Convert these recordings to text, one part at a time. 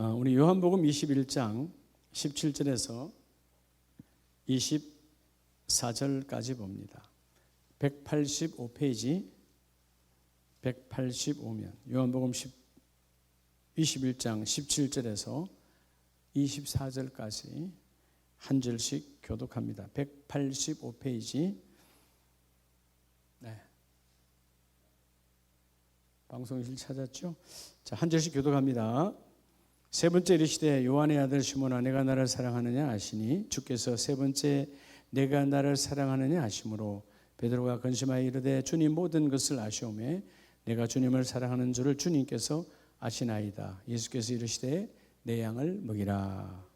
우리 요한복음 21장 17절에서 24절까지 봅니다. 185페이지 185면 요한복음 21장 17절에서 24절까지 한 절씩 교독합니다. 185페이지. 네. 방송실 찾았죠? 자, 한 절씩 교독합니다. 세 번째 이르시되 요한의 아들 시몬아 내가 나를 사랑하느냐 하시니 주께서 세 번째 내가 나를 사랑하느냐 하시므로 베드로가 근심하여 이르되 주님 모든 것을 아시오매 내가 주님을 사랑하는 줄을 주님께서 아시나이다. 예수께서 이르시되 내 양을 먹이라.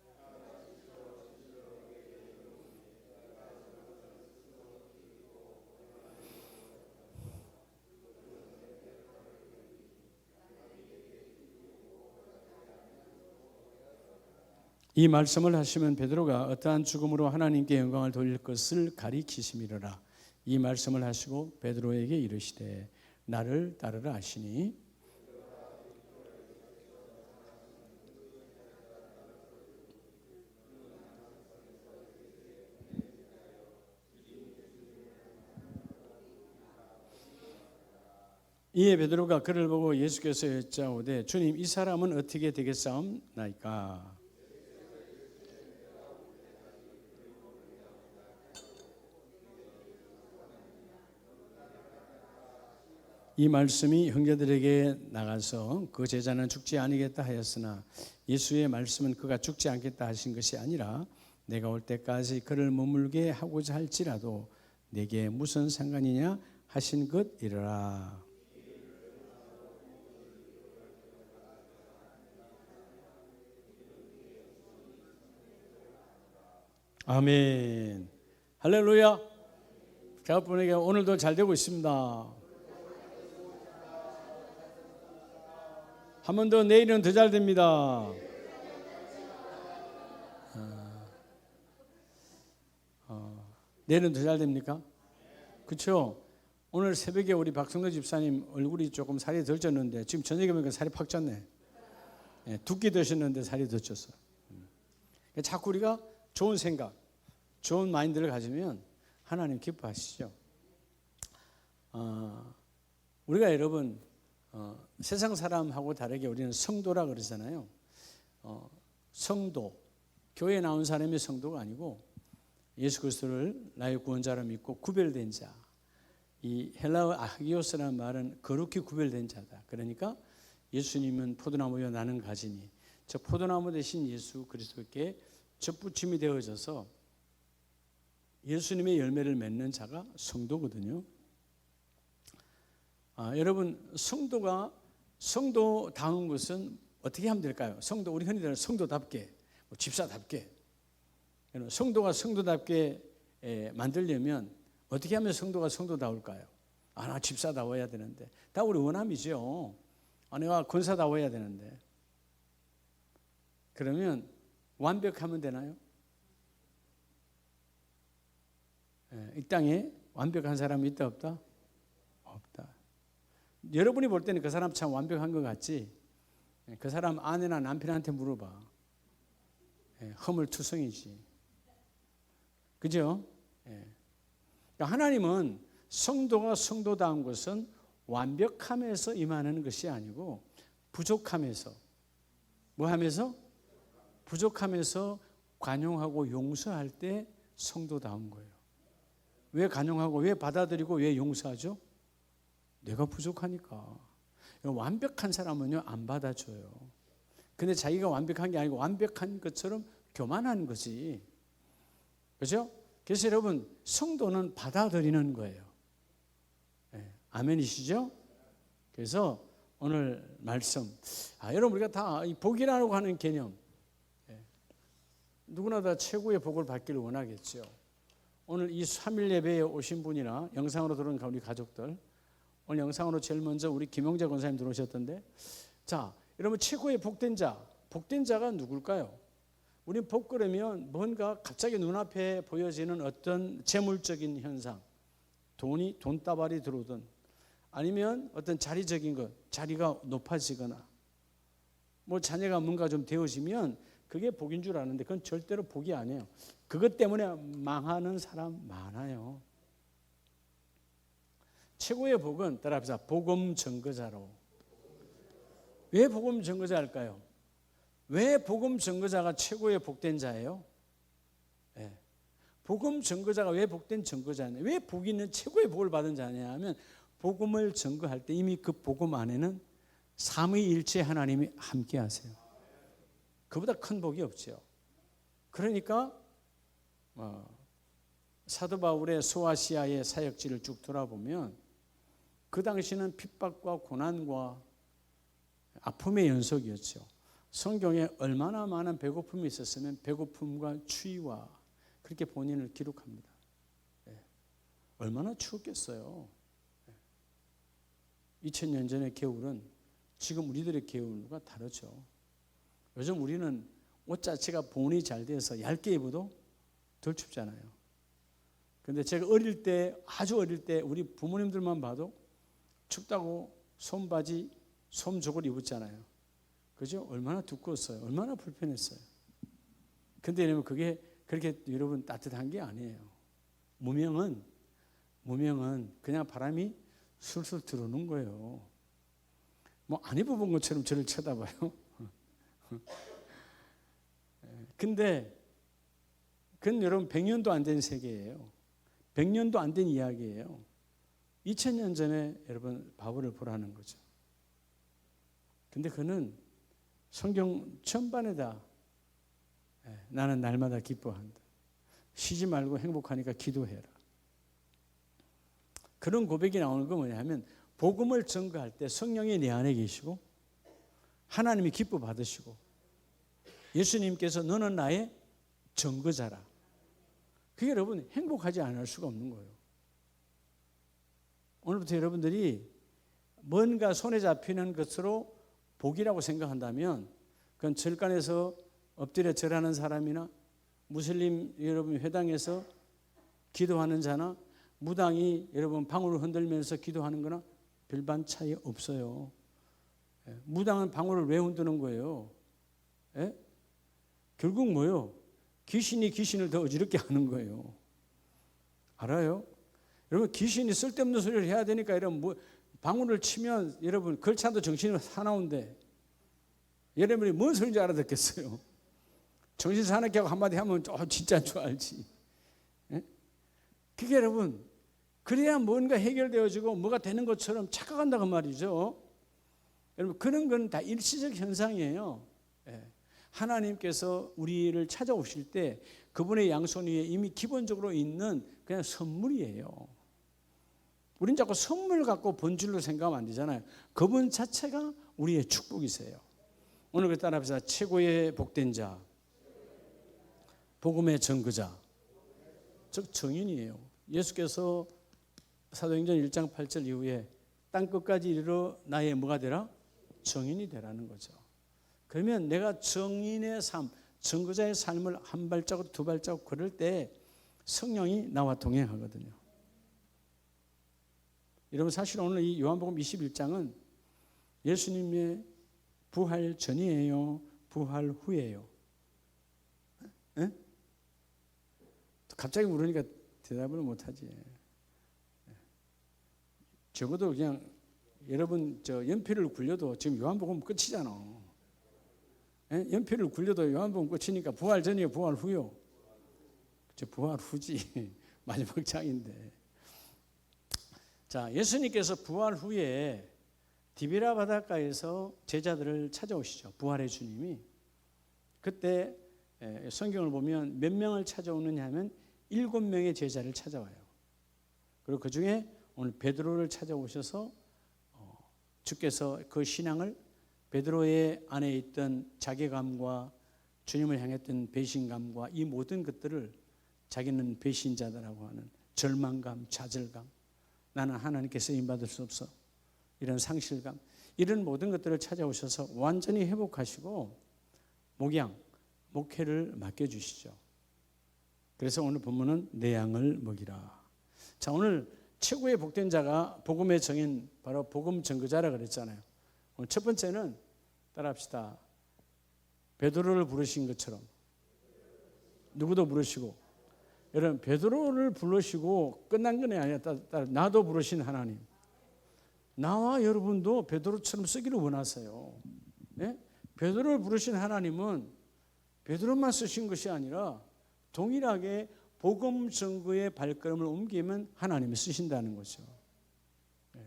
이 말씀을 하시면 베드로가 어떠한 죽음으로 하나님께 영광을 돌릴 것을 가리키심이로라. 이 말씀을 하시고 베드로에게 이르시되 나를 따르라 하시니 이에 베드로가 그를 보고 예수께서 여짜오되 주님 이 사람은 어떻게 되겠사옵나이까? 이 말씀이 형제들에게 나가서 그 제자는 죽지 아니겠다 하였으나 예수의 말씀은 그가 죽지 않겠다 하신 것이 아니라 내가 올 때까지 그를 머물게 하고자 할지라도 내게 무슨 상관이냐 하신 것이라. 아멘. 할렐루야. 자분에게 오늘도 잘 되고 있습니다. 한 번 더 내일은 더 잘 됩니다. 내일은 더 잘 됩니까? 그렇죠? 오늘 새벽에 우리 박성도 집사님 얼굴이 조금 살이 덜 쪘는데 지금 저녁에 보니까 살이 팍 쪘네. 두 끼 드셨는데 살이 더 쪘어요. 자꾸 우리가 좋은 생각, 좋은 마인드를 가지면 하나님 기뻐하시죠. 우리가 여러분 세상 사람하고 다르게 우리는 성도라 그러잖아요. 성도, 교회에 나온 사람이 성도가 아니고 예수 그리스도를 나의 구원자로 믿고 구별된 자. 이 헬라어 아기오스라는 말은 거룩히 구별된 자다. 그러니까 예수님은 포도나무여 나는 가지니 저 포도나무 대신 예수 그리스도께 접붙임이 되어져서 예수님의 열매를 맺는 자가 성도거든요. 여러분 성도다운 것은 어떻게 하면 될까요? 성도 우리 흔히들 성도답게 집사답게 성도가 성도답게 만들려면 어떻게 하면 성도가 성도다울까요? 나 집사다워야 되는데 다 우리 원함이죠. 내가 권사다워야 되는데 그러면 완벽하면 되나요? 이 땅에 완벽한 사람이 있다 없다? 없다. 여러분이 볼 때는 그 사람 참 완벽한 것 같지? 그 사람 아내나 남편한테 물어봐. 허물투성이지. 그죠? 그러니까 하나님은 성도가 성도다운 것은 완벽함에서 임하는 것이 아니고 부족함에서 뭐 하면서? 부족함에서 관용하고 용서할 때 성도다운 거예요. 왜 관용하고 왜 받아들이고 왜 용서하죠? 내가 부족하니까. 완벽한 사람은요 안 받아줘요. 근데 자기가 완벽한 게 아니고 완벽한 것처럼 교만한 거지. 그렇죠? 그래서 여러분 성도는 받아들이는 거예요. 아멘이시죠? 그래서 오늘 말씀 여러분 우리가 다 이 복이라고 하는 개념 누구나 다 최고의 복을 받기를 원하겠죠. 오늘 이 3일 예배에 오신 분이나 영상으로 들어온 우리 가족들 오늘 영상으로 제일 먼저 우리 김용재 권사님 들어오셨던데 자 여러분 최고의 복된 자가 누굴까요? 우리는 복 그러면 뭔가 갑자기 눈앞에 보여지는 어떤 재물적인 현상 돈다발이 들어오든 아니면 어떤 자리적인 것 자리가 높아지거나 뭐 자녀가 뭔가 좀 되어지면 그게 복인 줄 아는데 그건 절대로 복이 아니에요. 그것 때문에 망하는 사람 많아요. 최고의 복은 따라합시다. 복음 증거자로. 왜 복음 증거자일까요? 왜 복음 증거자가 최고의 복된 자예요? 네. 복음 증거자가 왜 복된 증거자냐? 왜 복이 있는 최고의 복을 받은 자냐 하면 복음을 증거할 때 이미 그 복음 안에는 삼위일체 하나님이 함께 하세요. 그보다 큰 복이 없죠. 그러니까 사도 바울의 소아시아의 사역지를 쭉 돌아보면 그 당시는 핍박과 고난과 아픔의 연속이었죠. 성경에 얼마나 많은 배고픔이 있었으면 배고픔과 추위와 그렇게 본인을 기록합니다. 얼마나 추웠겠어요. 2000년 전의 겨울은 지금 우리들의 겨울과 다르죠. 요즘 우리는 옷 자체가 보온이 잘 돼서 얇게 입어도 덜 춥잖아요. 그런데 제가 어릴 때, 아주 어릴 때 우리 부모님들만 봐도 춥다고 솜바지, 솜족을 입었잖아요. 그죠? 얼마나 두꺼웠어요. 얼마나 불편했어요. 근데 여러분 그게 그렇게 여러분 따뜻한 게 아니에요. 무명은 그냥 바람이 술술 들어오는 거예요. 뭐 안 입어본 것처럼 저를 쳐다봐요. 근데 그건 여러분 100년도 안 된 세계예요. 100년도 안 된 이야기예요. 2000년 전에 여러분 바울을 보라는 거죠. 근데 그는 성경 전반에다 나는 날마다 기뻐한다. 쉬지 말고 행복하니까 기도해라. 그런 고백이 나오는 건 뭐냐면 복음을 증거할 때 성령이 내 안에 계시고 하나님이 기뻐 받으시고 예수님께서 너는 나의 증거자라. 그게 여러분 행복하지 않을 수가 없는 거예요. 오늘부터 여러분들이 뭔가 손에 잡히는 것으로 복이라고 생각한다면 그건 절간에서 엎드려 절하는 사람이나 무슬림 여러분 회당에서 기도하는 자나 무당이 여러분 방울을 흔들면서 기도하는 거나 별반 차이 없어요. 무당은 방울을 왜 흔드는 거예요? 결국 뭐예요? 귀신이 귀신을 더 어지럽게 하는 거예요. 알아요? 여러분 귀신이 쓸데없는 소리를 해야 되니까 여러분 방울을 치면 여러분 걸차도 정신이 사나운데 여러분이 뭔 소리인지 알아듣겠어요. 정신 사납게 하고 한마디 하면 진짜인 줄 알지. 그게 여러분 그래야 뭔가 해결되어지고 뭐가 되는 것처럼 착각한다고 말이죠. 여러분 그런 건 다 일시적 현상이에요. 하나님께서 우리를 찾아오실 때 그분의 양손 위에 이미 기본적으로 있는 그냥 선물이에요. 우린 자꾸 선물 갖고 본질로 생각하면 안 되잖아요. 그분 자체가 우리의 축복이세요. 오늘 그 따라합시다. 최고의 복된 자, 복음의 증거자, 즉 증인이에요. 예수께서 사도행전 1장 8절 이후에 땅 끝까지 이르러 나의 뭐가 되라? 증인이 되라는 거죠. 그러면 내가 증인의 삶, 증거자의 삶을 한 발자국 두 발자국 걸을 때 성령이 나와 동행하거든요. 여러분 사실 오늘 이 요한복음 21장은 예수님의 부활 전이에요? 부활 후예요? 갑자기 물으니까 대답을 못하지. 적어도 그냥 여러분 연필을 굴려도 지금 요한복음 끝이잖아. 연필을 굴려도 요한복음 끝이니까 부활 전이에요? 부활 후요? 부활 후지. 마지막 장인데. 자, 예수님께서 부활 후에 디비라 바닷가에서 제자들을 찾아오시죠. 부활의 주님이. 그때 성경을 보면 몇 명을 찾아오느냐 하면 7명의 제자를 찾아와요. 그리고 그 중에 오늘 베드로를 찾아오셔서 주께서 그 신앙을 베드로의 안에 있던 자괴감과 주님을 향했던 배신감과 이 모든 것들을 자기는 배신자다라고 하는 절망감, 좌절감, 나는 하나님께 쓰임받을 수 없어, 이런 상실감, 이런 모든 것들을 찾아오셔서 완전히 회복하시고 목회를 맡겨주시죠. 그래서 오늘 본문은 내 양을 먹이라. 자, 오늘 최고의 복된 자가 복음의 정인, 바로 복음 증거자라 그랬잖아요. 오늘 첫 번째는 따라합시다. 베드로를 부르신 것처럼 누구도 부르시고, 여러분 베드로를 부르시고 끝난 건 아니야. 나도 부르신 하나님, 나와 여러분도 베드로처럼 쓰기를 원하세요. 네? 베드로를 부르신 하나님은 베드로만 쓰신 것이 아니라 동일하게 복음 전거의 발걸음을 옮기면 하나님이 쓰신다는 거죠. 네.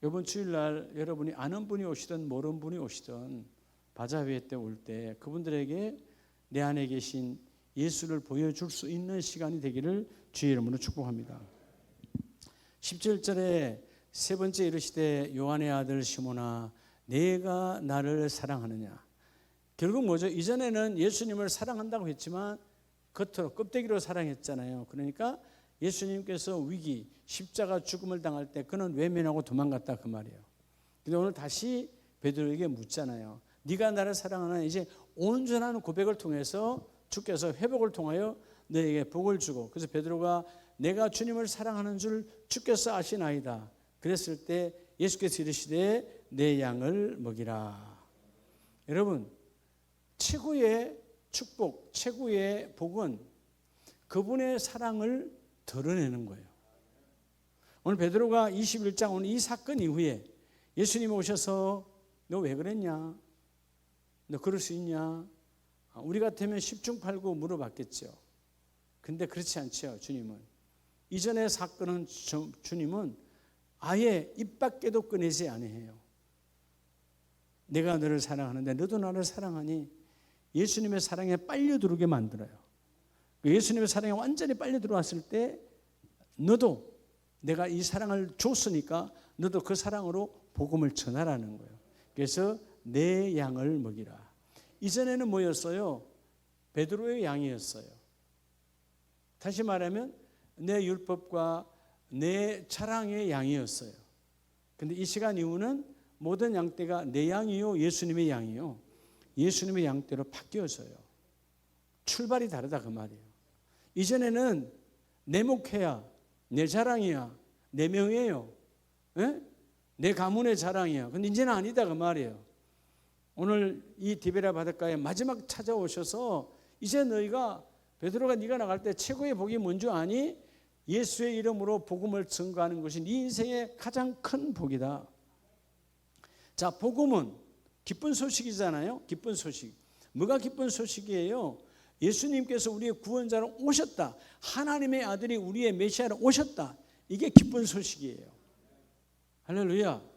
이번 주일날 여러분이 아는 분이 오시든 모르는 분이 오시든 바자회 때 올 때 그분들에게 내 안에 계신 예수를 보여줄 수 있는 시간이 되기를 주의 이름으로 축복합니다. 17절에 세 번째 이르시되 요한의 아들 시몬아 내가 나를 사랑하느냐. 결국 뭐죠? 이전에는 예수님을 사랑한다고 했지만 겉으로 껍데기로 사랑했잖아요. 그러니까 예수님께서 위기 십자가 죽음을 당할 때 그는 외면하고 도망갔다 그 말이에요. 근데 오늘 다시 베드로에게 묻잖아요. 네가 나를 사랑하나. 이제 온전한 고백을 통해서 주께서 회복을 통하여 너에게 복을 주고, 그래서 베드로가 내가 주님을 사랑하는 줄 주께서 아시나이다 그랬을 때 예수께서 이르시되 내 양을 먹이라. 여러분 최고의 축복, 최고의 복은 그분의 사랑을 드러내는 거예요. 오늘 베드로가 21장 오늘 이 사건 이후에 예수님이 오셔서 너 왜 그랬냐? 너 그럴 수 있냐? 우리 같으면 10중 8구 물어봤겠죠. 근데 그렇지 않죠. 주님은 이전의 사건은 주님은 아예 입 밖에도 꺼내지 아니해요. 내가 너를 사랑하는데 너도 나를 사랑하니 예수님의 사랑에 빨려들게 만들어요. 예수님의 사랑에 완전히 빨려 들어왔을 때 너도 내가 이 사랑을 줬으니까 너도 그 사랑으로 복음을 전하라는 거예요. 그래서 내 양을 먹이라. 이전에는 뭐였어요? 베드로의 양이었어요. 다시 말하면 내 율법과 내 자랑의 양이었어요. 근데 이 시간 이후는 모든 양떼가 내 양이요 예수님의 양이요. 예수님의 양떼로 바뀌어서요. 출발이 다르다 그 말이에요. 이전에는 내 목회야, 내 자랑이야, 내 명예요, 내 가문의 자랑이야. 근데 이제는 아니다 그 말이에요. 오늘 이 디베라 바닷가에 마지막 찾아오셔서 이제 너희가 베드로가 네가 나갈 때 최고의 복이 뭔 줄 아니? 예수의 이름으로 복음을 증거하는 것이 네 인생의 가장 큰 복이다. 자, 복음은 기쁜 소식이잖아요. 기쁜 소식. 뭐가 기쁜 소식이에요? 예수님께서 우리의 구원자로 오셨다. 하나님의 아들이 우리의 메시아로 오셨다. 이게 기쁜 소식이에요. 할렐루야.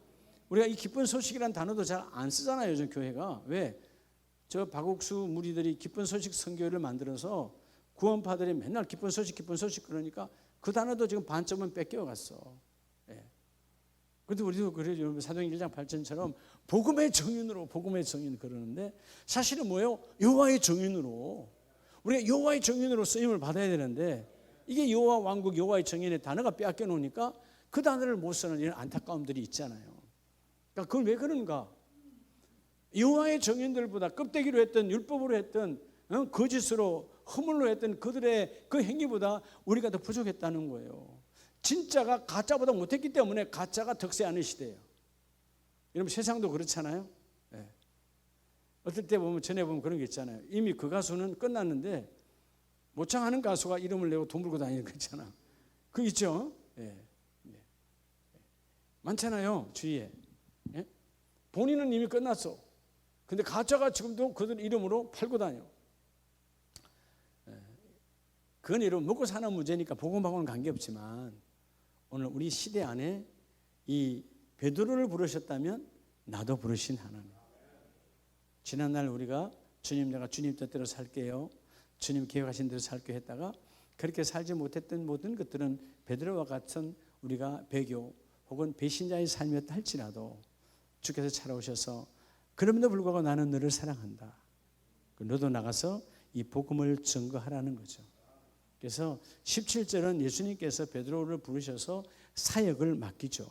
우리가 이 기쁜 소식이라는 단어도 잘 안 쓰잖아요. 요즘 교회가. 왜? 저 박옥수 무리들이 기쁜 소식 선교회를 만들어서 구원파들이 맨날 기쁜 소식 그러니까 그 단어도 지금 반쯤은 뺏겨갔어. 예. 그런데 우리도 그래요. 사도행 1장 8절처럼 복음의 정인으로 그러는데 사실은 뭐예요? 여호와의 정인으로. 우리가 여호와의 정인으로 쓰임을 받아야 되는데 이게 여호와 왕국 여호와의 정인의 단어가 빼앗겨 놓으니까 그 단어를 못 쓰는 이런 안타까움들이 있잖아요. 그러니까 그건 왜 그런가? 여호와의 정인들보다 껍데기로 했던 율법으로 했던 거짓으로 허물로 했던 그들의 그 행위보다 우리가 더 부족했다는 거예요. 진짜가 가짜보다 못했기 때문에 가짜가 득세하는 시대예요. 여러분 세상도 그렇잖아요. 네. 어떨 때 보면 전에 보면 그런 게 있잖아요. 이미 그 가수는 끝났는데 모창하는 가수가 이름을 내고 돈 벌고 다니는 거 있잖아. 그거 있죠? 네. 네. 많잖아요 주위에. 네? 본인은 이미 끝났어. 근데 가짜가 지금도 그들 이름으로 팔고 다녀. 그건 여러분 먹고 사는 문제니까 복음하고는 관계없지만 오늘 우리 시대 안에 이 베드로를 부르셨다면 나도 부르신 하나님. 지난날 우리가 주님 내가 주님 뜻대로 살게요. 주님 계획하신 대로 살게 했다가 그렇게 살지 못했던 모든 것들은 베드로와 같은 우리가 배교 혹은 배신자의 삶이었다 할지라도 주께서 찾아오셔서 그럼에도 불구하고 나는 너를 사랑한다. 너도 나가서 이 복음을 증거하라는 거죠. 그래서 17절은 예수님께서 베드로를 부르셔서 사역을 맡기죠.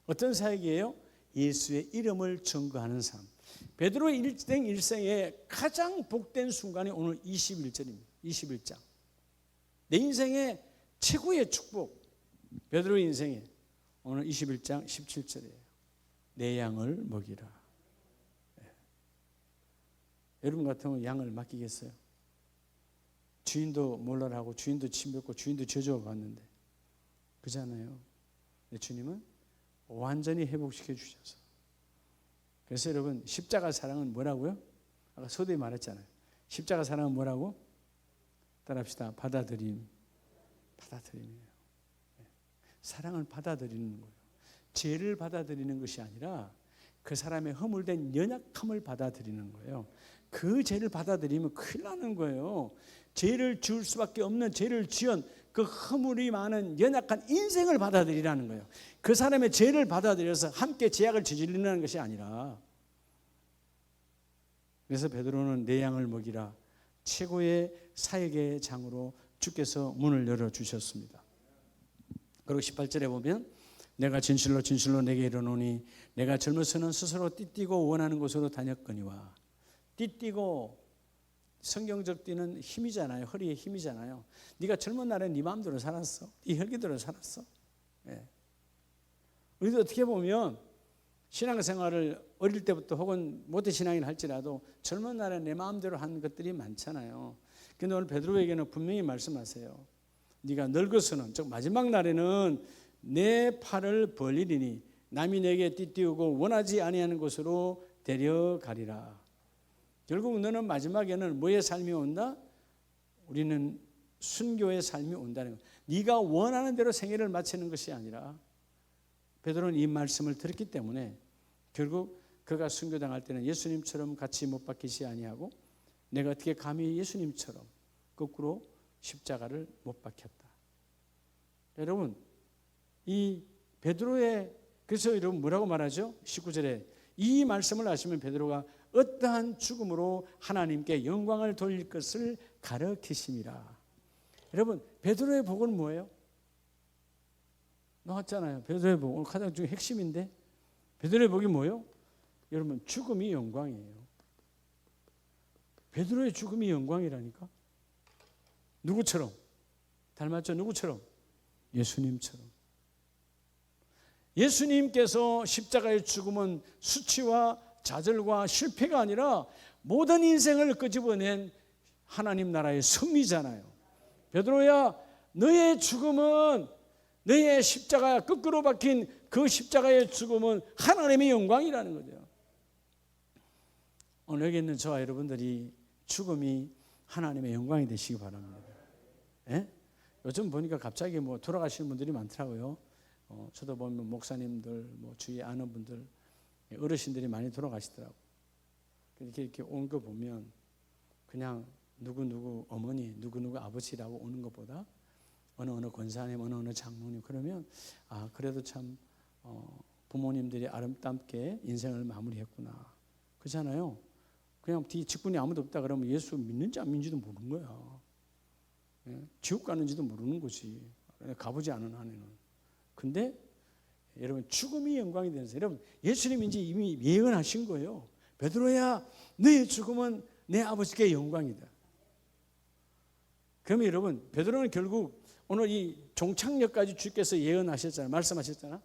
어떤 사역이에요? 예수의 이름을 증거하는 삶. 베드로의 일생의 가장 복된 순간이 오늘 21절입니다. 21장. 내 인생의 최고의 축복. 베드로의 인생에 오늘 21장 17절이에요. 내 양을 먹이라. 여러분 같으면 양을 맡기겠어요? 주인도 몰라라 하고 주인도 침뱉고 주인도 저주하고 갔는데 그잖아요. 근데 주님은 완전히 회복시켜 주셔서. 그래서 여러분 십자가 사랑은 뭐라고요? 아까 서두에 말했잖아요. 십자가 사랑은 뭐라고? 따라합시다. 받아들임이에요. 사랑을 받아들이는 거예요. 죄를 받아들이는 것이 아니라 그 사람의 허물된 연약함을 받아들이는 거예요. 그 죄를 받아들이면 큰일 나는 거예요. 죄를 지을 수밖에 없는 죄를 지은 그 허물이 많은 연약한 인생을 받아들이라는 거예요. 그 사람의 죄를 받아들여서 함께 죄악을 저지르는 것이 아니라. 그래서 베드로는 내 양을 먹이라 최고의 사역의 장으로 주께서 문을 열어주셨습니다. 그리고 18절에 보면 내가 진실로 진실로 내게 이르노니 내가 젊어서는 스스로 띠뛰고 원하는 곳으로 다녔거니와. 띠뛰고 성경적 띠는 힘이잖아요. 허리에 힘이잖아요. 네가 젊은 날에 네 마음대로 살았어. 네 혈기대로 살았어. 우리도 어떻게 보면 신앙생활을 어릴 때부터 혹은 모태신앙을 할지라도 젊은 날에 내 마음대로 한 것들이 많잖아요. 그런데 오늘 베드로에게는 분명히 말씀하세요. 네가 늙어서는, 즉 마지막 날에는 내 팔을 벌리리니 남이 내게 띠띠우고 원하지 아니하는 곳으로 데려가리라. 결국 너는 마지막에는 뭐의 삶이 온다? 우리는 순교의 삶이 온다는 거예요. 네가 원하는 대로 생애를 마치는 것이 아니라 베드로는 이 말씀을 들었기 때문에 결국 그가 순교당할 때는 예수님처럼 같이 못 박히지 아니하고 내가 어떻게 감히 예수님처럼 거꾸로 십자가를 못 박혔다. 여러분 이 베드로의 그래서 여러분 뭐라고 말하죠? 19절에 이 말씀을 아시면 베드로가 어떠한 죽음으로 하나님께 영광을 돌릴 것을 가르치심이라. 여러분 베드로의 복은 뭐예요? 나왔잖아요. 베드로의 복 오늘 가장 중에 핵심인데 베드로의 복이 뭐예요? 여러분 죽음이 영광이에요. 베드로의 죽음이 영광이라니까. 누구처럼? 닮았죠? 누구처럼? 예수님처럼. 예수님께서 십자가의 죽음은 수치와 좌절과 실패가 아니라 모든 인생을 끄집어낸 하나님 나라의 승리잖아요. 베드로야, 너의 죽음은 너의 십자가 거꾸로 박힌 그 십자가의 죽음은 하나님의 영광이라는 거죠. 오늘 여기 있는 저와 여러분들이 죽음이 하나님의 영광이 되시기 바랍니다. 예? 요즘 보니까 갑자기 뭐 돌아가시는 분들이 많더라고요. 저도 보면 목사님들, 뭐 주위에 아는 분들, 어르신들이 많이 돌아가시더라고. 이렇게 온 거 보면 그냥 누구누구 어머니, 누구누구 아버지라고 오는 것보다 어느 권사님, 어느 장로님 그러면 아 그래도 참 부모님들이 아름답게 인생을 마무리했구나. 그렇잖아요. 그냥 뒤 직분이 아무도 없다 그러면 예수 믿는지 안 믿는지도 모르는 거야. 지옥 가는지도 모르는 거지. 가보지 않은 한에는. 근데 여러분 죽음이 영광이 되는 거예요. 여러분 예수님이 이제 이미 예언하신 거예요. 베드로야, 너의 죽음은 내 아버지께 영광이다. 그러면 여러분 베드로는 결국 오늘 이 종착역까지 주께서 예언하셨잖아요. 말씀하셨잖아.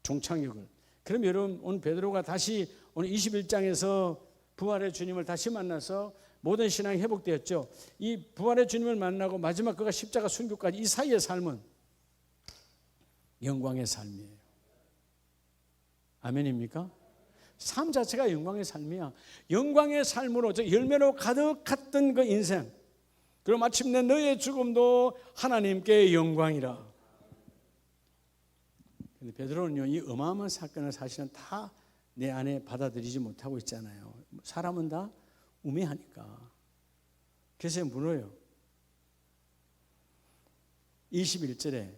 종착역을. 그럼 여러분 오늘 베드로가 다시 오늘 21장에서 부활의 주님을 다시 만나서 모든 신앙이 회복되었죠. 이 부활의 주님을 만나고 마지막 그가 십자가 순교까지 이 사이의 삶은 영광의 삶이에요. 아멘입니까? 삶 자체가 영광의 삶이야. 영광의 삶으로 즉 열매로 가득했던 그 인생. 그리고 마침내 너의 죽음도 하나님께 영광이라. 근데 베드로는요, 이 어마어마한 사건을 사실은 다 내 안에 받아들이지 못하고 있잖아요. 사람은 다 우매하니까. 그래서 물어요. 21절에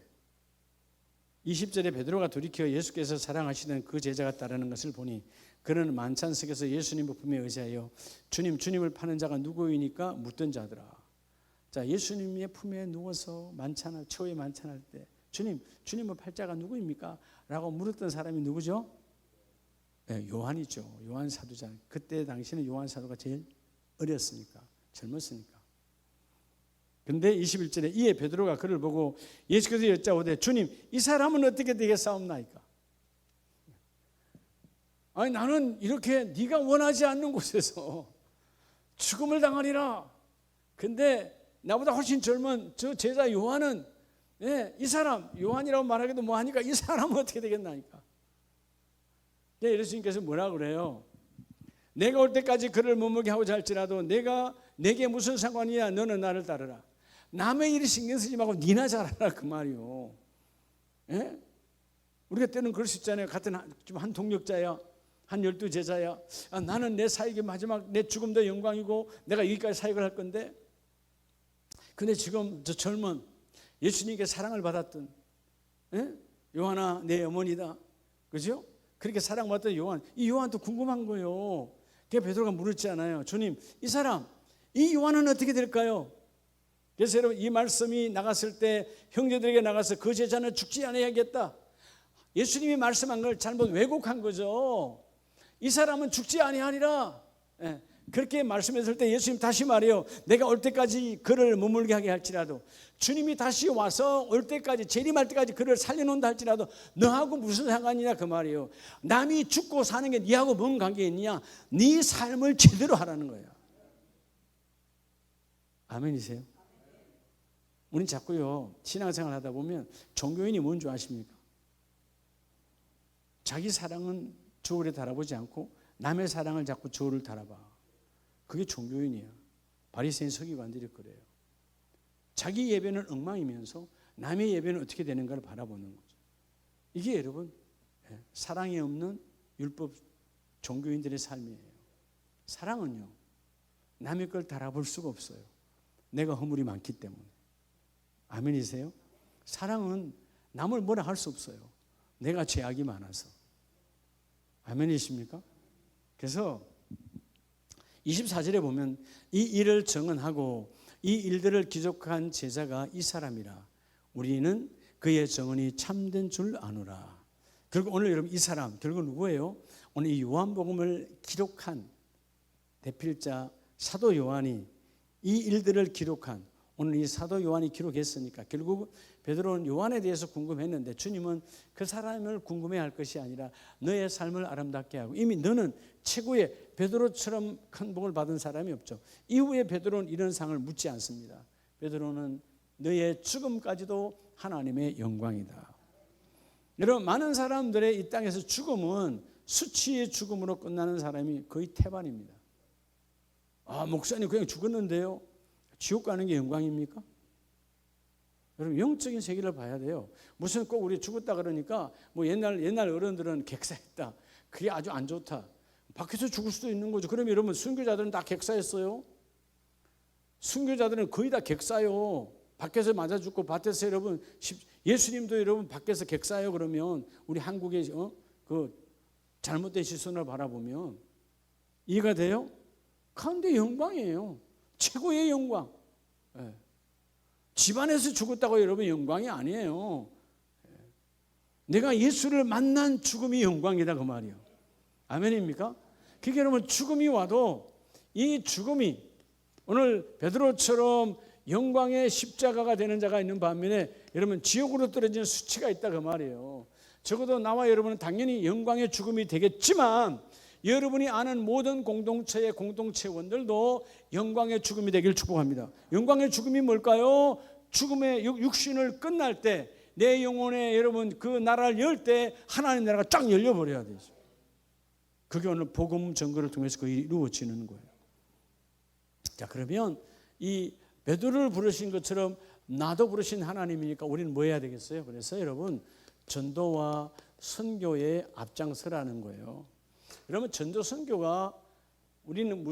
20절에 베드로가 돌이켜 예수께서 사랑하시던 그 제자가 따르는 것을 보니 그는 만찬석에서 예수님 품에 의지하여 주님을 파는 자가 누구이니까 묻던 자더라. 자, 예수님의 품에 누워서 초에 만찬할 때 주님을 팔 자가 누구입니까? 라고 물었던 사람이 누구죠? 네, 요한이죠. 요한 사도자. 그때 당시는 요한 사도가 제일 어렸으니까, 젊었으니까. 근데 21절에 이에 베드로가 그를 보고 예수께서 여짜오되 주님, 이 사람은 어떻게 되겠사옵나이까? 아니 나는 이렇게 네가 원하지 않는 곳에서 죽음을 당하리라. 근데 나보다 훨씬 젊은 저 제자 요한은 이 사람 요한이라고 말하기도 뭐하니까 이 사람은 어떻게 되겠나니까. 예수님께서 뭐라 그래요? 내가 올 때까지 그를 머물게 하고자 할지라도 내게 무슨 상관이야. 너는 나를 따르라. 남의 일이 신경 쓰지 말고 니나 잘하라 그 말이요. 예? 우리가 때는 그럴 수 있잖아요. 같은 한 동력자야, 한 12제자야. 나는 내 사역이 마지막 내 죽음도 영광이고 내가 여기까지 사역을 할 건데, 근데 지금 저 젊은 예수님께 사랑을 받았던 요한아 내 어머니다, 그죠? 그렇게 사랑받던 요한, 이 요한도 궁금한 거예요. 그래서 베드로가 물었잖아요. 주님, 이 사람, 이 요한은 어떻게 될까요? 그래서 여러분 이 말씀이 나갔을 때 형제들에게 나가서 그 제자는 죽지 않아야겠다. 예수님이 말씀한 걸 잘못 왜곡한 거죠. 이 사람은 죽지 아니하리라. 그렇게 말씀했을 때 예수님 다시 말해요. 내가 올 때까지 그를 머물게 하게 할지라도, 주님이 다시 와서 올 때까지 재림할 때까지 그를 살려놓는다 할지라도 너하고 무슨 상관이냐 그 말이에요. 남이 죽고 사는 게 네하고 뭔 관계 있냐. 네 삶을 제대로 하라는 거예요. 아멘이세요? 우린 자꾸요 신앙생활 하다 보면 종교인이 뭔 줄 아십니까? 자기 사랑은 저울에 달아보지 않고 남의 사랑을 자꾸 저울을 달아봐. 그게 종교인이야. 바리새인 서기관들이 그래요. 자기 예배는 엉망이면서 남의 예배는 어떻게 되는가를 바라보는 거죠. 이게 여러분 사랑이 없는 율법 종교인들의 삶이에요. 사랑은요 남의 걸 달아볼 수가 없어요. 내가 허물이 많기 때문에. 아멘이세요? 사랑은 남을 뭐라 할 수 없어요. 내가 죄악이 많아서. 아멘이십니까? 그래서 24절에 보면 이 일을 정언하고 이 일들을 기록한 제자가 이 사람이라. 우리는 그의 정언이 참된 줄 아노라. 결국 오늘 여러분 이 사람 결국 누구예요? 오늘 이 요한복음을 기록한 대필자 사도 요한이 이 일들을 기록한, 오늘 이 사도 요한이 기록했으니까 결국 베드로는 요한에 대해서 궁금했는데 주님은 그 사람을 궁금해할 것이 아니라 너의 삶을 아름답게 하고, 이미 너는 최고의 베드로처럼 큰 복을 받은 사람이 없죠. 이후에 베드로는 이런 상을 묻지 않습니다. 베드로는 너의 죽음까지도 하나님의 영광이다. 여러분 많은 사람들의 이 땅에서 죽음은 수치의 죽음으로 끝나는 사람이 거의 태반입니다. 목사님 그냥 죽었는데요, 지옥 가는 게 영광입니까? 여러분 영적인 세계를 봐야 돼요. 무슨 꼭 우리 죽었다 그러니까 뭐 옛날 어른들은 객사했다, 그게 아주 안 좋다, 밖에서 죽을 수도 있는 거죠. 그러면 여러분 순교자들은 다 객사했어요? 순교자들은 거의 다 객사요. 밖에서 맞아 죽고 밭에서 여러분 예수님도 여러분 밖에서 객사요. 그러면 우리 한국의 그 잘못된 시선을 바라보면 이해가 돼요? 그런데 영광이에요. 최고의 영광. 집안에서 죽었다고 여러분 영광이 아니에요. 내가 예수를 만난 죽음이 영광이다 그 말이에요. 아멘입니까? 그게 여러분 죽음이 와도 이 죽음이 오늘 베드로처럼 영광의 십자가가 되는 자가 있는 반면에 여러분 지옥으로 떨어지는 수치가 있다 그 말이에요. 적어도 나와 여러분은 당연히 영광의 죽음이 되겠지만 여러분이 아는 모든 공동체의 공동체원들도 영광의 죽음이 되길 축복합니다. 영광의 죽음이 뭘까요? 죽음의 육신을 끝날 때 내 영혼에 여러분 그 나라를 열 때 하나님 나라가 쫙 열려버려야 되죠. 그게 오늘 복음 전거를 통해서 그게 이루어지는 거예요. 자, 그러면 이 베드로를 부르신 것처럼 나도 부르신 하나님이니까 우리는 뭐 해야 되겠어요? 그래서 여러분 전도와 선교에 앞장서라는 거예요. 여러분 전도 선교가 우리는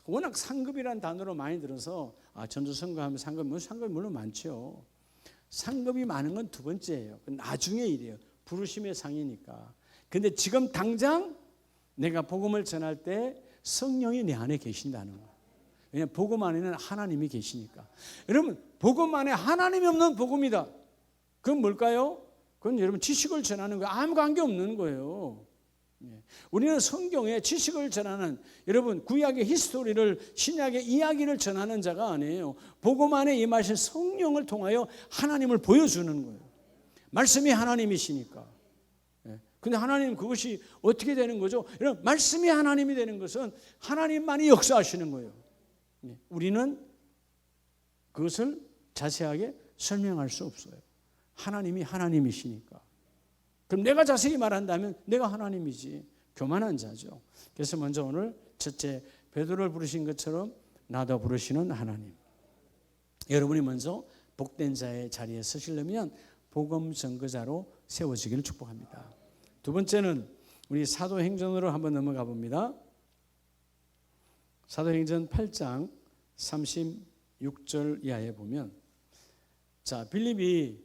워낙 상급이라는 단어로 많이 들어서 전도 선교하면 상급이 물론 많죠. 상급이 많은 건 두 번째예요. 나중의 일이에요. 부르심의 상이니까. 근데 지금 당장 내가 복음을 전할 때 성령이 내 안에 계신다는 거예요. 왜냐하면 복음 안에는 하나님이 계시니까. 여러분 복음 안에 하나님이 없는 복음이다. 그건 뭘까요? 그건 여러분 지식을 전하는 거예요. 아무 관계 없는 거예요. 우리는 성경에 지식을 전하는, 여러분 구약의 히스토리를 신약의 이야기를 전하는 자가 아니에요. 복음 안에 임하신 성령을 통하여 하나님을 보여주는 거예요. 말씀이 하나님이시니까. 근데 하나님 그것이 어떻게 되는 거죠? 여러분 말씀이 하나님이 되는 것은 하나님만이 역사하시는 거예요. 우리는 그것을 자세하게 설명할 수 없어요. 하나님이 하나님이시니까. 그럼 내가 자세히 말한다면 내가 하나님이지. 교만한 자죠. 그래서 먼저 오늘 첫째, 베드로를 부르신 것처럼 나도 부르시는 하나님. 여러분이 먼저 복된 자의 자리에 서시려면 복음 전거자로 세워지기를 축복합니다. 두 번째는 우리 사도행전으로 한번 넘어가 봅니다. 사도행전 8장 36절 이하에 보면, 자, 빌립이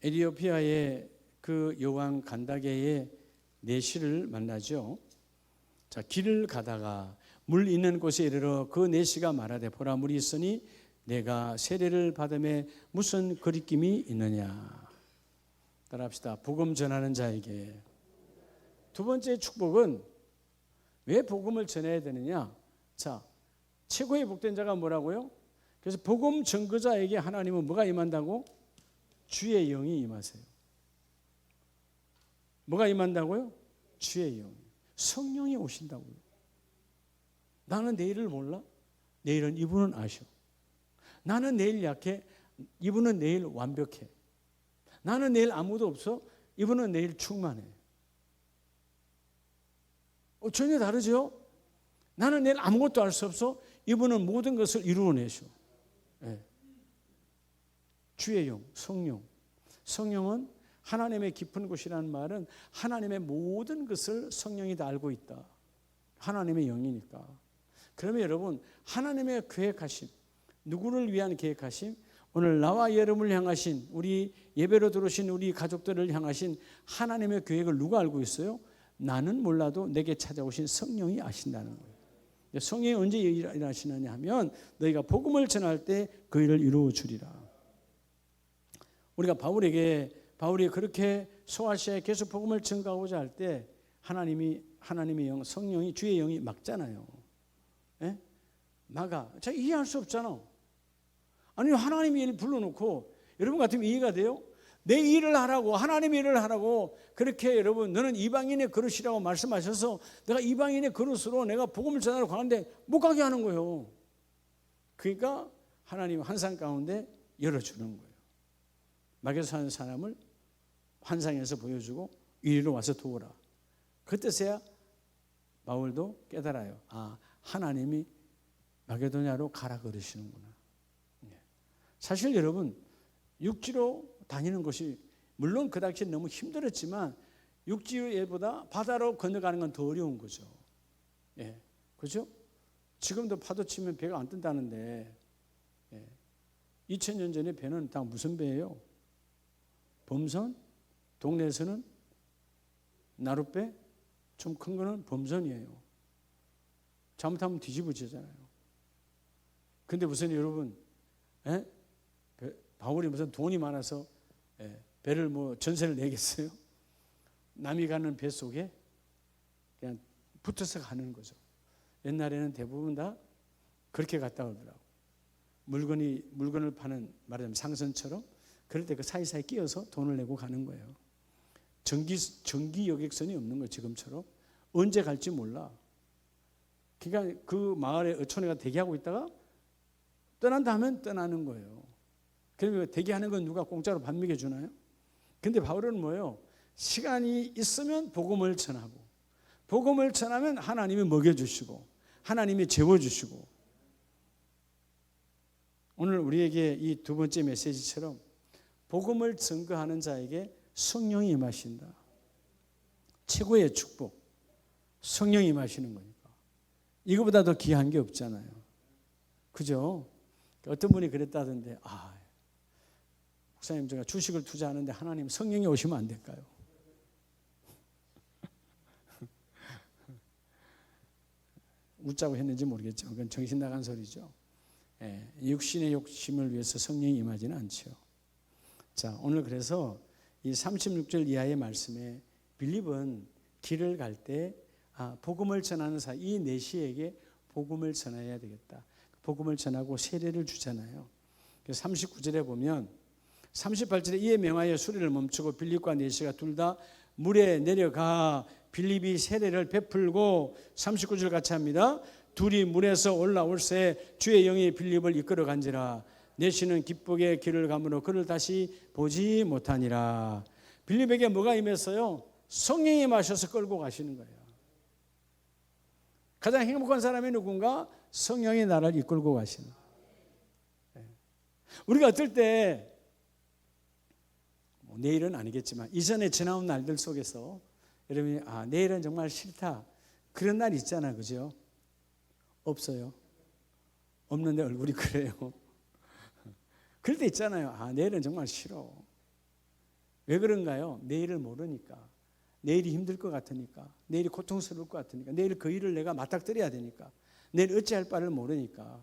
에티오피아의 그 여왕 간다게의 내시를 만나죠. 자, 길을 가다가 물 있는 곳에 이르러 그 내시가 말하되 보라 물이 있으니 내가 세례를 받음에 무슨 거리낌이 있느냐. 따라합시다. 복음 전하는 자에게. 두 번째 축복은 왜 복음을 전해야 되느냐. 자, 최고의 복된 자가 뭐라고요? 그래서 복음 전거자에게 하나님은 뭐가 임한다고? 주의 영이 임하세요. 뭐가 임한다고요? 주의 영. 성령이 오신다고요. 나는 내일을 몰라? 내일은 이분은 아셔. 나는 내일 약해. 이분은 내일 완벽해. 나는 내일 아무도 없어. 이분은 내일 충만해. 전혀 다르죠? 나는 내일 아무것도 알 수 없어. 이분은 모든 것을 이루어내셔. 네. 주의 영, 성령. 성령은 하나님의 깊은 곳이라는 말은 하나님의 모든 것을 성령이 다 알고 있다. 하나님의 영이니까. 그러면 여러분, 하나님의 계획하심, 누구를 위한 계획하심? 오늘 나와 여러분을 향하신, 우리 예배로 들어오신 우리 가족들을 향하신 하나님의 계획을 누가 알고 있어요? 나는 몰라도 내게 찾아오신 성령이 아신다는 거예요. 성령이 언제 일하시느냐 하면 너희가 복음을 전할 때 그 일을 이루어 주리라. 우리가 바울이 그렇게 소아시아에 계속 복음을 전가하고자 할 때 하나님의 영, 성령이, 주의 영이 막잖아요. 예? 막아. 자, 이해할 수 없잖아. 아니, 하나님의 일을 불러놓고, 여러분 같으면 이해가 돼요? 내 일을 하라고, 하나님의 일을 하라고, 그렇게 여러분, 너는 이방인의 그릇이라고 말씀하셔서 내가 이방인의 그릇으로 내가 복음을 전하러 가는데 못 가게 하는 거예요. 그러니까 하나님 환상 가운데 열어주는 거예요. 막에서 사는 사람을 환상에서 보여주고 이리로 와서 도우라. 그때서야 바울도 깨달아요. 아, 하나님이 마게도냐로 가라 그러시는구나. 사실 여러분, 육지로 다니는 것이 물론 그 당시에 너무 힘들었지만 육지보다 바다로 건너가는 건 더 어려운 거죠. 예, 그렇죠? 지금도 파도 치면 배가 안 뜬다는데 2000년 전에 배는 다 무슨 배예요? 범선? 동네에서는 나룻배? 좀 큰 거는 범선이에요. 잘못하면 뒤집어지잖아요. 근데 무슨 여러분, 바울이 무슨 돈이 많아서 배를 뭐 전세를 내겠어요? 남이 가는 배 속에 그냥 붙어서 가는 거죠. 옛날에는 대부분 다 그렇게 갔다 오더라고. 물건을 파는 말하자면 상선처럼 그럴 때 그 사이사이 끼어서 돈을 내고 가는 거예요. 전기 여객선이 없는 거예요. 지금처럼. 언제 갈지 몰라. 그러니까 그 마을에 어촌에가 대기하고 있다가 떠난다 하면 떠나는 거예요. 그러면 대기하는 건 누가 공짜로 밥 먹여주나요? 근데 바울은 뭐예요? 시간이 있으면 복음을 전하고, 복음을 전하면 하나님이 먹여주시고 하나님이 재워주시고. 오늘 우리에게 이 두 번째 메시지처럼 복음을 증거하는 자에게 성령이 임하신다. 최고의 축복, 성령이 임하시는 거니까. 이거보다 더 귀한 게 없잖아요. 그죠? 어떤 분이 그랬다던데, 목사님 제가 주식을 투자하는데 하나님 성령이 오시면 안 될까요? 웃자고 했는지 모르겠지만 그건 정신 나간 소리죠. 육신의 욕심을 위해서 성령이 임하지는 않죠. 자, 오늘 그래서 이 36절 이하의 말씀에 빌립은 길을 갈 때 복음을 전하는 이 내시에게 복음을 전해야 되겠다. 복음을 전하고 세례를 주잖아요. 그래서 39절에 보면 38절에 이에 명하여 수레를 멈추고 빌립과 내시가 둘 다 물에 내려가 빌립이 세례를 베풀고 39절 같이 합니다. 둘이 물에서 올라올새 주의 영이 빌립을 이끌어 간지라. 내시는 기쁘게 길을 가므로 그를 다시 보지 못하니라. 빌립에게 뭐가 임했어요? 성령이 마셔서 끌고 가시는 거예요. 가장 행복한 사람이 누군가? 성령이 나를 이끌고 가시는 거예요. 우리가 어떨 때 내일은 아니겠지만 이전에 지나온 날들 속에서 여러분이 내일은 정말 싫다 그런 날 있잖아요. 그죠? 없어요? 없는데 얼굴이 그래요. 그럴 때 있잖아요. 내일은 정말 싫어. 왜 그런가요? 내일을 모르니까. 내일이 힘들 것 같으니까. 내일이 고통스러울 것 같으니까. 내일 그 일을 내가 맞닥뜨려야 되니까. 내일 어찌할 바를 모르니까.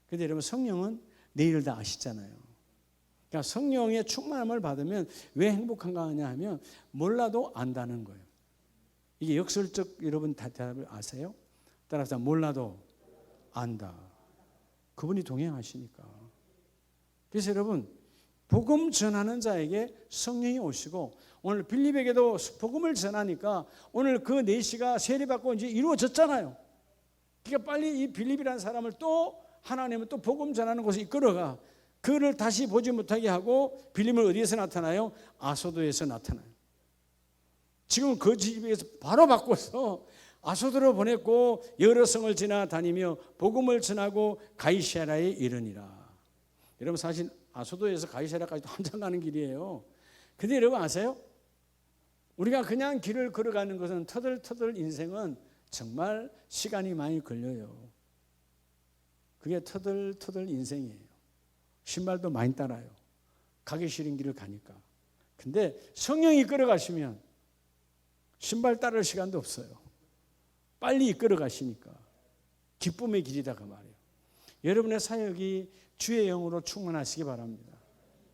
그런데 여러분 성령은 내일을 다 아시잖아요. 그러니까 성령의 충만함을 받으면 왜 행복한가 하냐 하면 몰라도 안다는 거예요. 이게 역설적 여러분 대답을 아세요? 따라서 몰라도 안다. 그분이 동행하시니까. 그래서 여러분 복음 전하는 자에게 성령이 오시고 오늘 빌립에게도 복음을 전하니까 오늘 그 4시가 세례받고 이제 이루어졌잖아요. 그러니까 빨리 이 빌립이라는 사람을 또 하나님은 또 복음 전하는 곳에 이끌어가 그를 다시 보지 못하게 하고 빌립은 어디에서 나타나요? 아소도에서 나타나요. 지금 그 집에서 바로 바꿔서 아소도로 보냈고 여러 성을 지나다니며 복음을 전하고 가이사랴에 이르니라. 여러분 사실 아소도에서 가이사랴까지 한참 가는 길이에요. 근데 여러분 아세요? 우리가 그냥 길을 걸어가는 것은 터덜터덜 인생은 정말 시간이 많이 걸려요. 그게 터덜터덜 인생이에요. 신발도 많이 따라요. 가기 싫은 길을 가니까. 근데 성령이 이끌어 가시면 신발 따를 시간도 없어요. 빨리 이끌어 가시니까 기쁨의 길이다 그 말이에요. 여러분의 사역이 주의 영으로 충만하시기 바랍니다.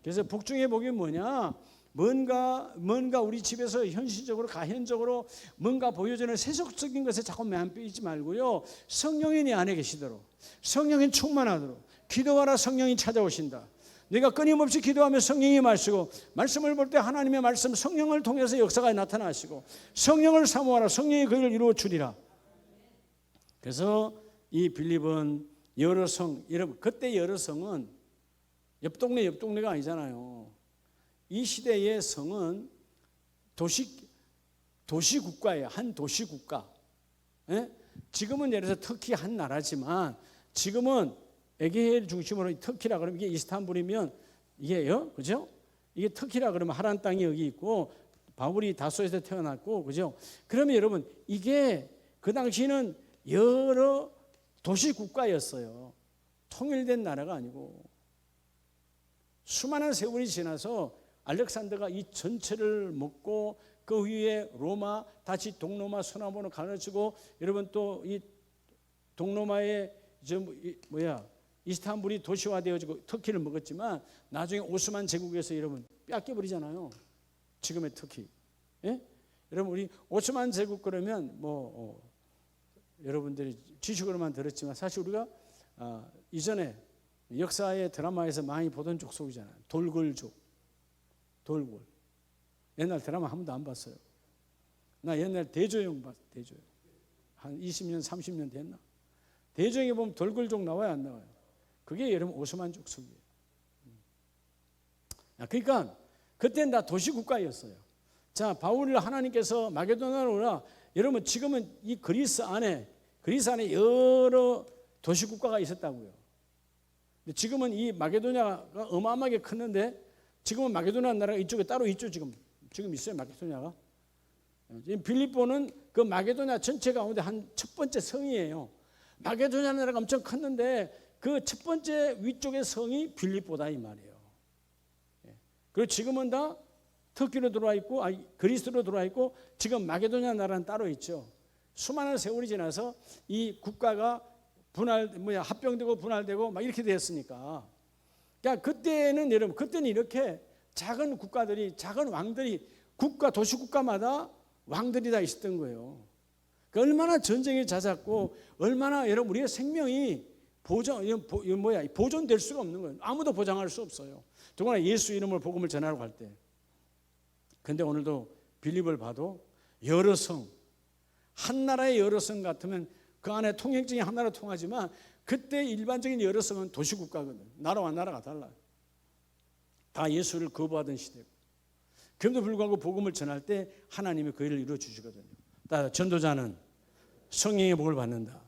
그래서 복중의 복이 뭐냐? 뭔가 우리 집에서 현실적으로 가현적으로 뭔가 보여주는 세속적인 것에 자꾸 매한 빼이지 말고요. 성령이 내 안에 계시도록 성령이 충만하도록 기도하라 성령이 찾아오신다. 내가 끊임없이 기도하면 성령이 마시고 말씀을 볼 때 하나님의 말씀 성령을 통해서 역사가 나타나시고 성령을 사모하라 성령이 그 일을 이루어 주리라. 그래서 이 빌립은 여러 성, 여러분 그때 여러 성은 옆 동네가 아니잖아요. 이 시대의 성은 도시국가예요. 한 도시국가. 예? 지금은 예를 들어서 터키 한 나라지만 지금은 에게해 중심으로 터키라 그러면 이게 이스탄불이면 이게요, 그죠? 이게 터키라 그러면 하란 땅이 여기 있고 바울이 다소에서 태어났고, 그죠? 그러면 여러분 이게 그 당시는 여러 도시 국가였어요. 통일된 나라가 아니고 수많은 세월이 지나서 알렉산더가 이 전체를 먹고 그 위에 로마 다시 동로마 서남으로 가르치고 여러분 또 이 동로마의 이스탄불이 도시화되어지고 터키를 먹었지만 나중에 오스만 제국에서 여러분 뺏겨버리잖아요. 지금의 터키. 예? 여러분 우리 오스만 제국 그러면 여러분들이 지식으로만 들었지만 사실 우리가 이전에 역사의 드라마에서 많이 보던 족속이잖아요. 돌골족. 돌골. 옛날 드라마 한 번도 안 봤어요. 나 옛날 대조영 봤어. 대조영. 한 20년 30년 됐나? 대조영에 보면 돌골족 나와요 안 나와요? 그게 여러분 오스만 족속이에요. 그러니까 그때는 다 도시국가였어요. 자, 바울을 하나님께서 마게도나로 오라. 여러분 지금은 이 그리스 안에 여러 도시국가가 있었다고요. 근데 지금은 이 마게도냐가 어마어마하게 컸는데 지금은 마게도냐 나라가 이쪽에 따로 있죠. 지금 있어요 마게도냐가. 지금 빌립보는 그 마게도냐 전체 가운데 한 첫 번째 성이에요. 마게도냐 나라가 엄청 컸는데 그 첫 번째 위쪽의 성이 빌립보다 이 말이에요. 그리고 지금은 다 터키로 들어와 있고 그리스로 들어와 있고 지금 마게도냐 나라는 따로 있죠. 수많은 세월이 지나서 이 국가가 합병되고 분할되고 막 이렇게 되었으니까. 그러니까 그때는 이렇게 작은 국가들이 작은 왕들이 도시국가마다 왕들이 다 있었던 거예요. 그러니까 얼마나 전쟁이 잦았고 얼마나 여러분 우리의 생명이 보존될 수가 없는 거예요. 아무도 보장할 수 없어요. 더구나 예수 이름으로 복음을 전하러 갈 때. 근데 오늘도 빌립을 봐도 여러 성, 한 나라의 여러 성 같으면 그 안에 통행증이 한 나라 통하지만 그때 일반적인 여러 성은 도시국가거든. 나라와 나라가 달라요. 다 예수를 거부하던 시대고. 그럼에도 불구하고 복음을 전할 때 하나님이 그 일을 이루어 주시거든요. 전도자는 성령의 복을 받는다.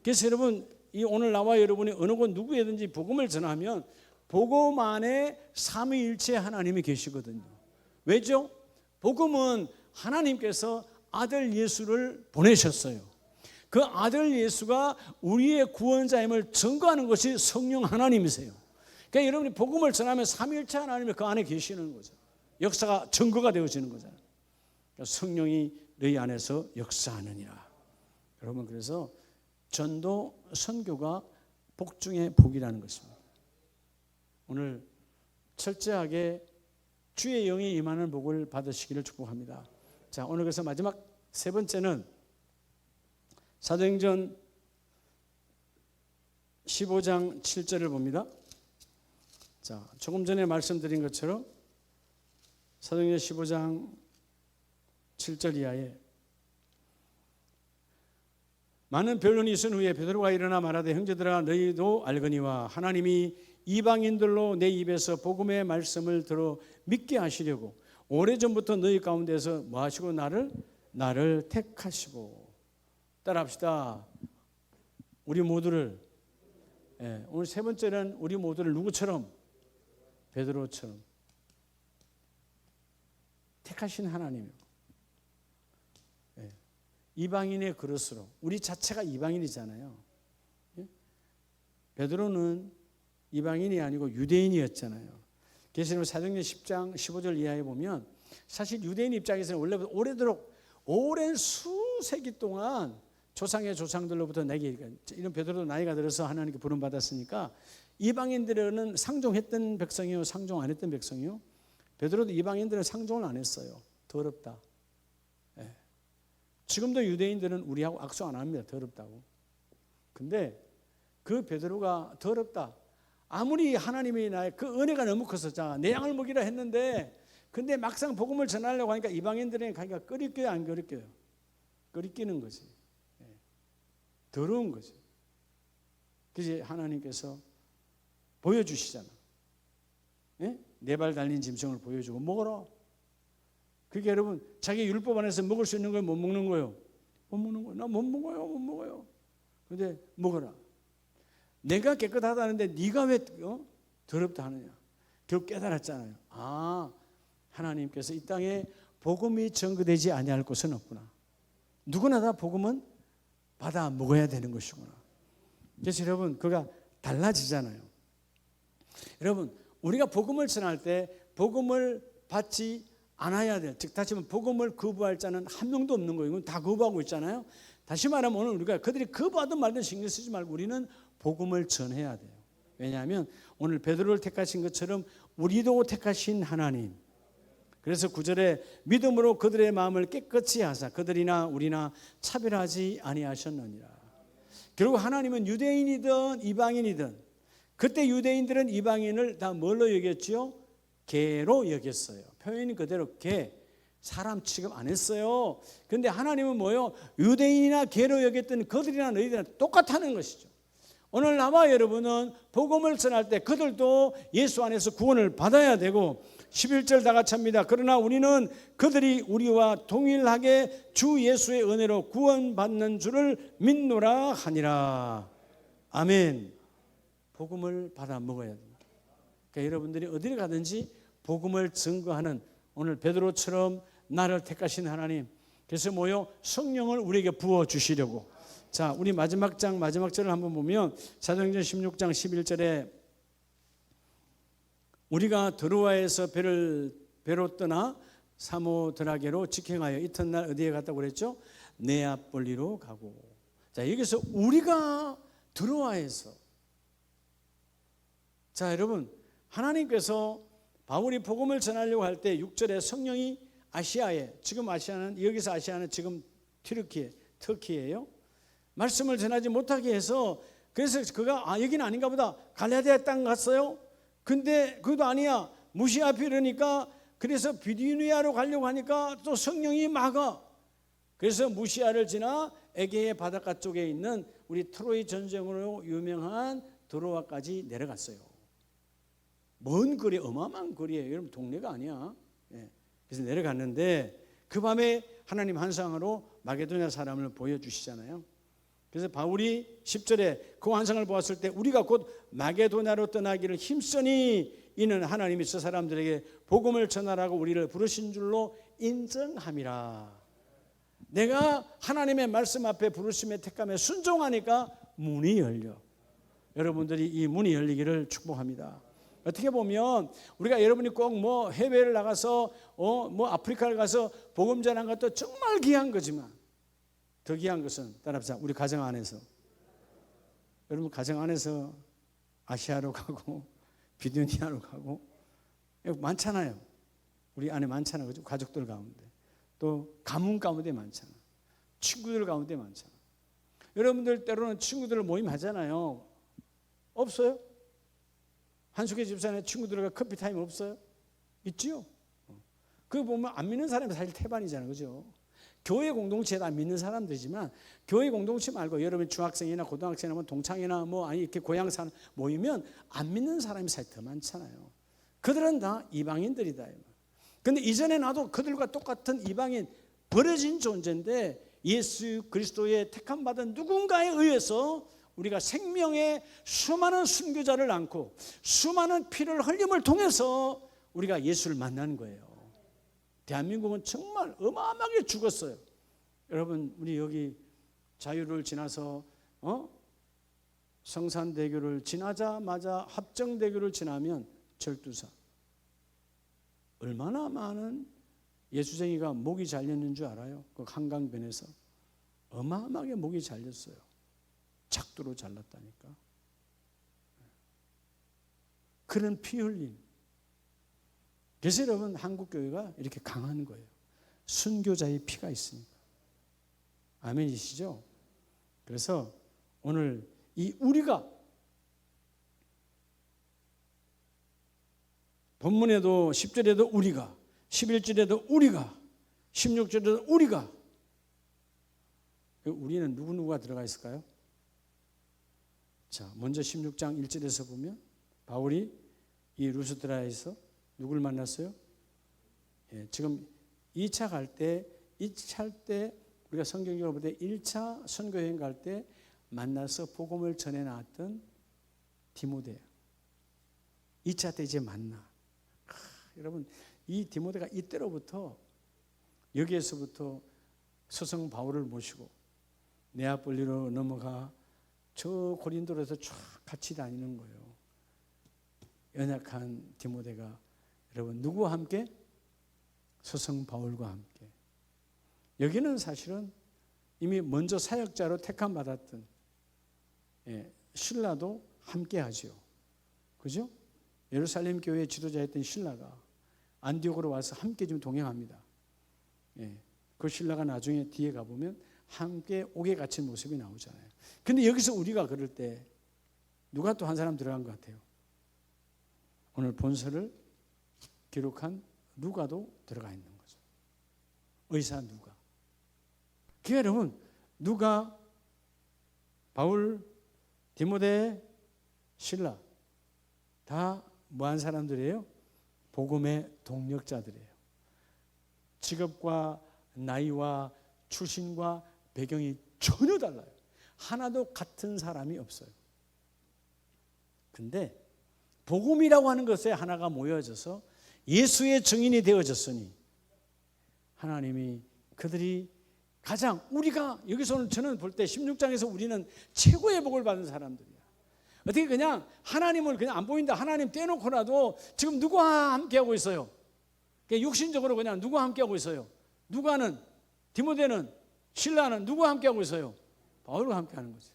그래서 여러분, 이 오늘 나와 여러분이 어느 곳 누구에든지 복음을 전하면 복음 안에 삼위일체 하나님이 계시거든요. 왜죠? 복음은 하나님께서 아들 예수를 보내셨어요. 그 아들 예수가 우리의 구원자임을 증거하는 것이 성령 하나님이세요. 그러니까 여러분이 복음을 전하면 삼위일체 하나님이 그 안에 계시는 거죠. 역사가 증거가 되어지는 거잖아요. 그러니까 성령이 너희 안에서 역사하느니라. 여러분, 그래서 전도 선교가 복 중에 복이라는 것입니다. 오늘 철저하게 주의 영이 임하는 복을 받으시기를 축복합니다. 자, 오늘 그래서 마지막 세 번째는 사도행전 15장 7절을 봅니다. 자, 조금 전에 말씀드린 것처럼 사도행전 15장 7절 이하에 많은 변론이 있은 후에 베드로가 일어나 말하되 형제들아 너희도 알거니와 하나님이 이방인들로 내 입에서 복음의 말씀을 들어 믿게 하시려고 오래전부터 너희 가운데서 뭐 하시고 나를 택하시고. 따라합시다. 우리 모두를, 오늘 세 번째는 우리 모두를 누구처럼? 베드로처럼 택하신 하나님이요. 이방인의 그릇으로. 우리 자체가 이방인이잖아요. 베드로는 이방인이 아니고 유대인이었잖아요. 그래서 사도행전 10장 15절 이하에 보면 사실 유대인 입장에서는 원래부터 오래도록 오랜 수세기 동안 조상의 조상들로부터 내게, 이런 베드로도 나이가 들어서 하나님께 부름받았으니까 이방인들은 상종했던 백성이요, 상종 안 했던 백성이요. 베드로도 이방인들은 상종을 안 했어요. 더럽다. 지금도 유대인들은 우리하고 악수 안 합니다. 더럽다고. 근데 그 베드로가 더럽다. 아무리 하나님이 나의 그 은혜가 너무 커서 자, 내 양을 먹이라 했는데 근데 막상 복음을 전하려고 하니까 이방인들에게 가니까 끓이껴요, 안 끓이껴요? 끓이끼는 거지. 더러운 거지. 그래서 하나님께서 보여주시잖아. 네 발 달린 짐승을 보여주고 먹어라. 그게 여러분 자기 율법 안에서 먹을 수 있는 거예요, 못 먹는 거예요? 못 먹는 거예요. 나 못 먹어요. 근데 먹어라. 내가 깨끗하다는데 네가 왜 더럽다 하느냐. 결국 깨달았잖아요. 하나님께서 이 땅에 복음이 전거되지 아니할 곳은 없구나. 누구나 다 복음은 받아 먹어야 되는 것이구나. 그래서 여러분 그가 달라지잖아요. 여러분 우리가 복음을 전할 때 복음을 받지 않아야 돼. 즉 다시 말하면 복음을 거부할 자는 한 명도 없는 거예요. 이건 다 거부하고 있잖아요. 다시 말하면 오늘 우리가 그들이 거부하든 말든 신경 쓰지 말고 우리는 복음을 전해야 돼요. 왜냐하면 오늘 베드로를 택하신 것처럼 우리도 택하신 하나님. 그래서 9절에 믿음으로 그들의 마음을 깨끗이 하사 그들이나 우리나 차별하지 아니하셨느니라. 결국 하나님은 유대인이든 이방인이든 그때 유대인들은 이방인을 다 뭘로 여겼지요? 개로 여겼어요. 표현이 그대로 개, 사람 취급 안 했어요. 그런데 하나님은 뭐예요? 유대인이나 개로 여겼던 그들이나 너희들이나 똑같다는 것이죠. 오늘 나와 여러분은 복음을 전할 때 그들도 예수 안에서 구원을 받아야 되고 11절 다 같이 합니다. 그러나 우리는 그들이 우리와 동일하게 주 예수의 은혜로 구원받는 줄을 믿노라 하니라. 아멘. 복음을 받아 먹어야 됩니다. 그러니까 여러분들이 어디를 가든지 복음을 증거하는 오늘 베드로처럼 나를 택하신 하나님. 그래서 뭐요? 성령을 우리에게 부어주시려고. 자, 우리 마지막 절을 한번 보면 사도행전 16장 11절에 우리가 드로아에서 배로 떠나 사모드라게로 직행하여 이튿날 어디에 갔다고 그랬죠? 네아폴리로 가고. 자, 여기서 우리가 드로아에서. 자, 여러분 하나님께서 바울이 복음을 전하려고 할 때 6절에 성령이 아시아에, 지금 아시아는 여기서 아시아는 지금 터키예요. 말씀을 전하지 못하게 해서 그래서 그가 여기는 아닌가 보다. 갈라디아 땅 갔어요. 근데 그것도 아니야. 무시아 이러니까 그래서 비두니아로 가려고 하니까 또 성령이 막아. 그래서 무시아를 지나 에게의 바닷가 쪽에 있는 우리 트로이 전쟁으로 유명한 드로아까지 내려갔어요. 먼 거리, 어마어마한 거리예요. 여러분 동네가 아니야. 그래서 내려갔는데 그 밤에 하나님 환상으로 마게도냐 사람을 보여주시잖아요. 그래서 바울이 10절에 그 환상을 보았을 때 우리가 곧 마게도냐로 떠나기를 힘쓰니 이는 하나님이 저 사람들에게 복음을 전하라고 우리를 부르신 줄로 인정함이라. 내가 하나님의 말씀 앞에 부르심에 택함에 순종하니까 문이 열려. 여러분들이 이 문이 열리기를 축복합니다. 어떻게 보면 우리가 여러분이 꼭 뭐 해외를 나가서 뭐 아프리카를 가서 복음 전하는 것도 정말 귀한 거지만 더 귀한 것은 따라합시다. 우리 가정 안에서, 여러분 가정 안에서 아시아로 가고 비두니아로 가고 많잖아요. 우리 안에 많잖아요. 그죠? 가족들 가운데 또 가문 가운데 많잖아. 친구들 가운데 많잖아. 여러분들 때로는 친구들 모임 하잖아요. 없어요? 한숙의 집사님 친구들과 커피 타임 없어요? 있지요. 그거 보면 안 믿는 사람이 사실 태반이잖아요. 그죠? 교회 공동체도 안 믿는 사람들이지만 교회 공동체 말고 여러분 중학생이나 고등학생이나 뭐 동창이나 뭐 아니 이렇게 고향 사는 모이면 안 믿는 사람이 사실 더 많잖아요. 그들은 다 이방인들이다. 근데 이전에 나도 그들과 똑같은 이방인 버려진 존재인데 예수 그리스도의 택함 받은 누군가에 의해서 우리가 생명의 수많은 순교자를 안고 수많은 피를 흘림을 통해서 우리가 예수를 만나는 거예요. 대한민국은 정말 어마어마하게 죽었어요. 여러분 우리 여기 자유를 지나서 성산대교를 지나자마자 합정대교를 지나면 절두사 얼마나 많은 예수쟁이가 목이 잘렸는 줄 알아요? 그 한강변에서 어마어마하게 목이 잘렸어요. 작두로 잘랐다니까. 그런 피 흘림. 그래서 여러분 한국교회가 이렇게 강한 거예요. 순교자의 피가 있으니까. 아멘이시죠? 그래서 오늘 이 우리가 본문에도 10절에도 우리가 11절에도 우리가 16절에도 우리가 우리는 누구누구가 들어가 있을까요? 자, 먼저 16장 1절에서 보면 바울이 이 루스드라에서 누굴 만났어요? 지금 2차 갈 때 우리가 성경적으로 볼 때 1차 선교여행 갈 때 만나서 복음을 전해 나왔던 디모데. 2차 때 이제 만나. 여러분 이 디모데가 이때로부터 여기에서부터 서성 바울을 모시고 네아폴리로 넘어가 저 고린도에서 쫙 같이 다니는 거예요. 연약한 디모데가 여러분 누구와 함께? 서성 바울과 함께. 여기는 사실은 이미 먼저 사역자로 택함 받았던 신라도 함께 하죠. 그죠? 예루살렘 교회의 지도자였던 신라가 안디옥으로 와서 함께 좀 동행합니다. 그 신라가 나중에 뒤에 가보면 함께 옥에 갇힌 모습이 나오잖아요. 근데 여기서 우리가 그럴 때 누가 또 한 사람 들어간 것 같아요? 오늘 본서를 기록한 누가도 들어가 있는 거죠. 의사 누가. 그게 여러분 누가, 바울, 디모데, 신라 다 뭐한 사람들이에요? 복음의 동력자들이에요. 직업과 나이와 출신과 배경이 전혀 달라요. 하나도 같은 사람이 없어요. 근데 복음이라고 하는 것에 하나가 모여져서 예수의 증인이 되어졌으니 하나님이 그들이 가장 우리가 여기서는 저는 볼 때 16장에서 우리는 최고의 복을 받은 사람들이야. 어떻게 그냥 하나님을 그냥 안 보인다 하나님 떼놓고라도 지금 누구와 함께하고 있어요? 그냥 육신적으로 그냥 누구와 함께하고 있어요? 누가는, 디모데는, 신라는 누구와 함께하고 있어요? 바울과 함께하는 거죠.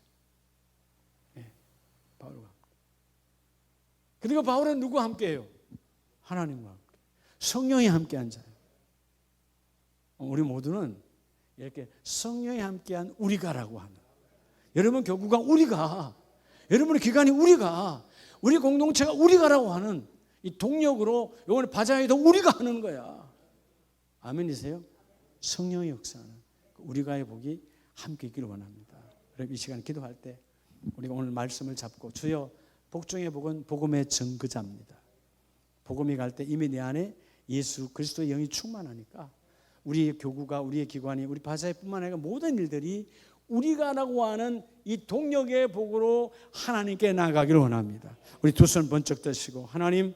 바울과 함께. 그리고 바울은 누구와 함께해요? 하나님과 함께. 성령이 함께한 자예요. 우리 모두는 이렇게 성령이 함께한 우리가라고 하는. 여러분 교구가 우리가, 여러분의 기관이 우리가, 우리 공동체가 우리가라고 하는 이 동력으로 이번에 바자회도 우리가 하는 거야. 아멘이세요? 성령의 역사는 우리가의 복이 함께 있기를 원합니다. 여러분 이 시간 기도할 때 우리가 오늘 말씀을 잡고 주여 복 중의 복은 복음의 증거자입니다. 복음이 갈 때 이미 내 안에 예수 그리스도의 영이 충만하니까 우리의 교구가 우리의 기관이 우리 바자회뿐만 아니라 모든 일들이 우리가 라고 하는 이 동력의 복으로 하나님께 나아가기를 원합니다. 우리 두 손 번쩍 드시고 하나님